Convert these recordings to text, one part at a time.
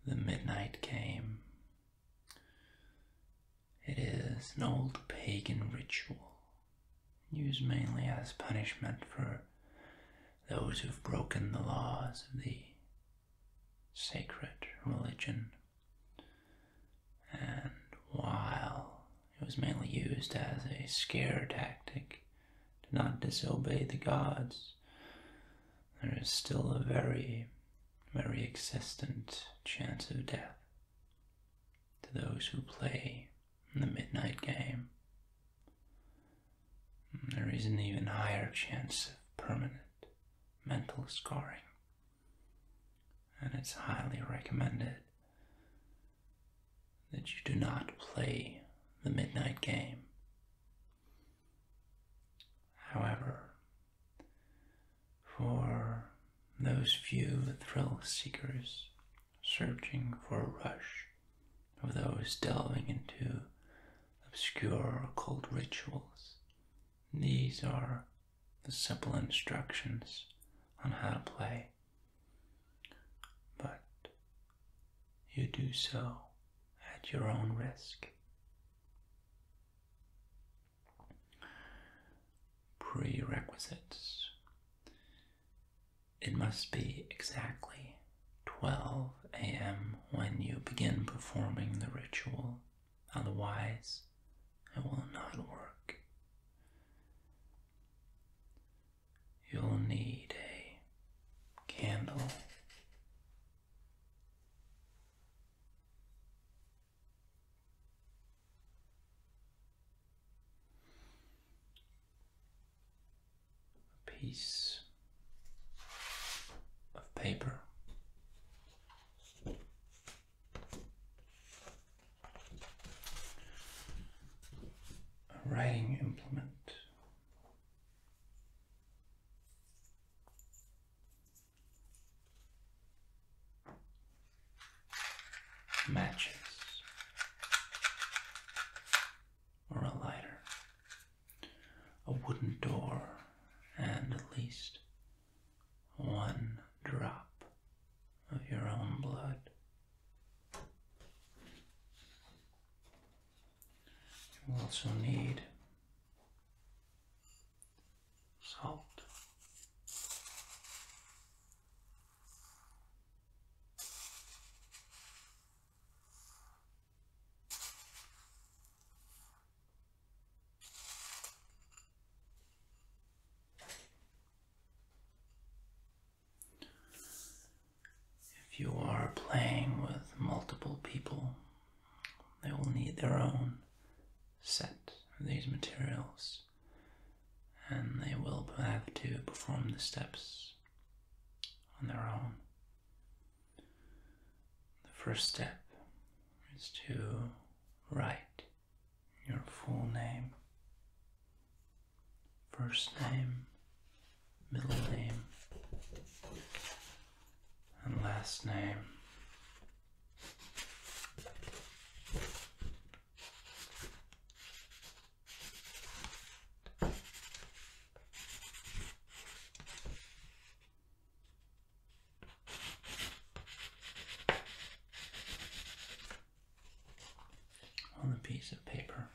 the midnight game. It is an old pagan ritual used mainly as punishment for those who've broken the laws of the sacred religion. And while it was mainly used as a scare tactic to not disobey the gods, there is still a very, very existent chance of death to those who play the midnight game. There is an even higher chance of permanent mental scarring, and it's highly recommended that you do not play the midnight game. However, for those few thrill seekers searching for a rush, of those delving into obscure occult rituals, these are the simple instructions on how to play. But you do so at your own risk. Prerequisites. It must be exactly 12 a.m. when you begin performing the ritual, otherwise it will not work. You'll need a candle, a piece of paper, a writing implement, matches, or a lighter, a wooden door, and at least one drop of your own blood. You will also need salt, if you are playing with multiple people, they will need their own set of these materials, and they will have to perform the steps on their own. The first step is to write your full name, first name, middle name, and last name. On a piece of paper,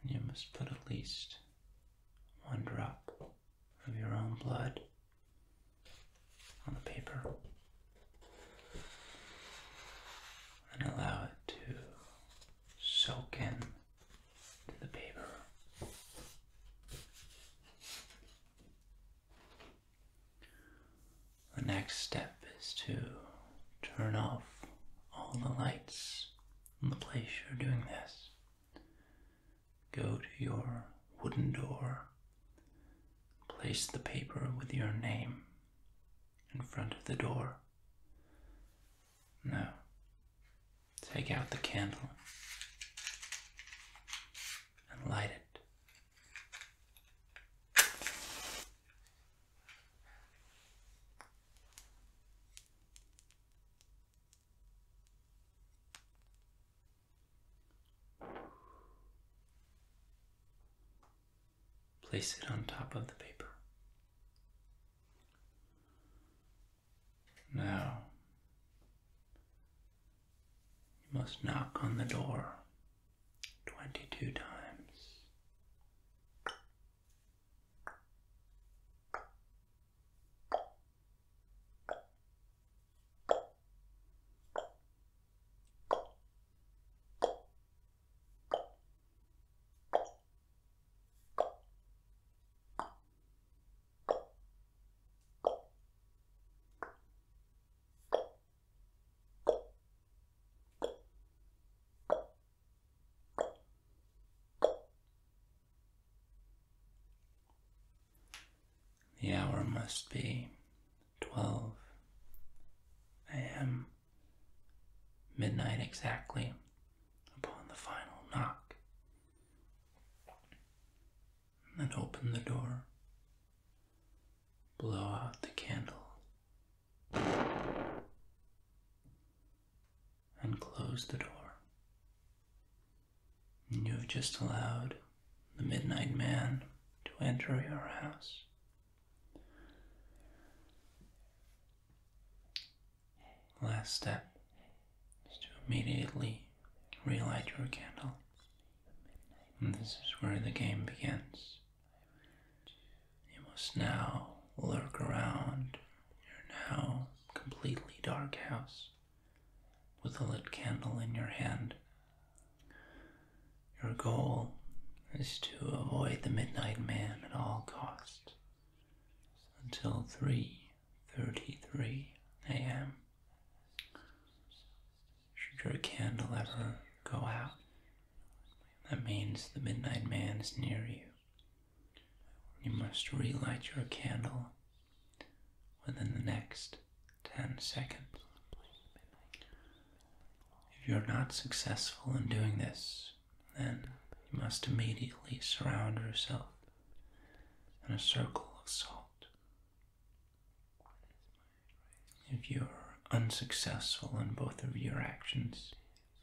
and you must put at least one drop of your own blood on the paper and allow it to soak in to the paper. The next step is to turn off all the lights in the place you're doing this. Go to your wooden door, place the paper with your name in front of the door. Now, take out the candle and light it. Place it on top of the paper. Now, must knock on the door 22 times. The hour must be 12 a.m., midnight exactly, upon the final knock. And then open the door, blow out the candle, and close the door. And you have just allowed the Midnight Man to enter your house. The last step is to immediately relight your candle. And this is where the game begins. You must now lurk around your now completely dark house with a lit candle in your hand. Your goal is to avoid the Midnight Man at all costs until 3:33 a.m. Should your candle ever go out, that means the Midnight Man is near you. You must relight your candle within the next 10 seconds. If you're not successful in doing this, then you must immediately surround yourself in a circle of salt. If you're unsuccessful in both of your actions,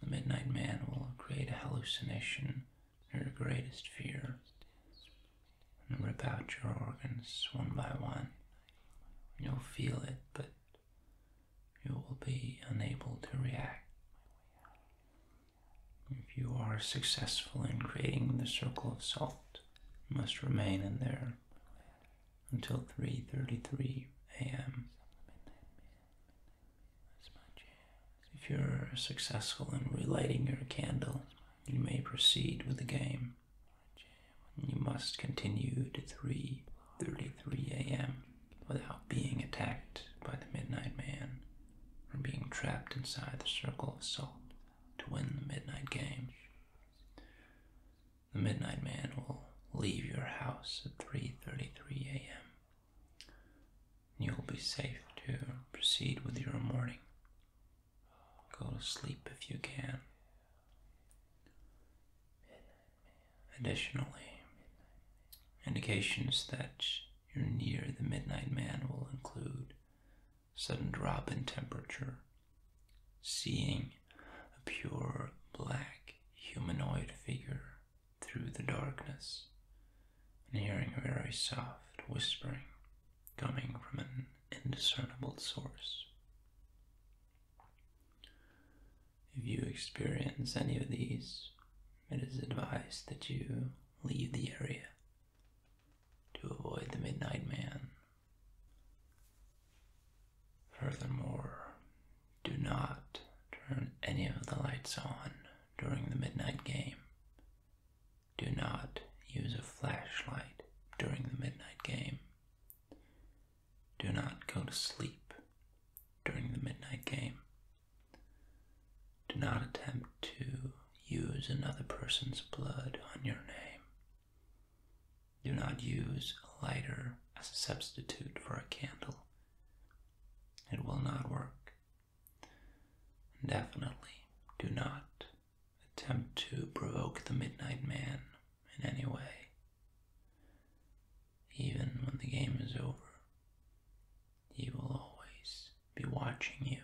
the Midnight Man will create a hallucination, your greatest fear, and rip out your organs one by one. You'll feel it, but you will be unable to react. If you are successful in creating the circle of salt, you must remain in there until 3:33 a.m. If you're successful in relighting your candle, you may proceed with the game. You must continue to 3:33 a.m. without being attacked by the Midnight Man or being trapped inside the circle of salt to win the midnight game. The Midnight Man will leave your house at 3:33 a.m. You'll be safe to proceed with your morning. Go to sleep if you can. Additionally, indications that you're near the Midnight Man will include sudden drop in temperature, seeing a pure black humanoid figure through the darkness, and hearing a very soft whispering coming from an indiscernible source. If you experience any of these, it is advised that you leave the area to avoid the Midnight Man. Furthermore, do not turn any of the lights on during the midnight game. Do not use a flashlight during the midnight game. Do not go to sleep during the midnight game. Do not attempt to use another person's blood on your name. Do not use a lighter as a substitute for a candle. It will not work. And definitely do not attempt to provoke the Midnight Man in any way. Even when the game is over, he will always be watching you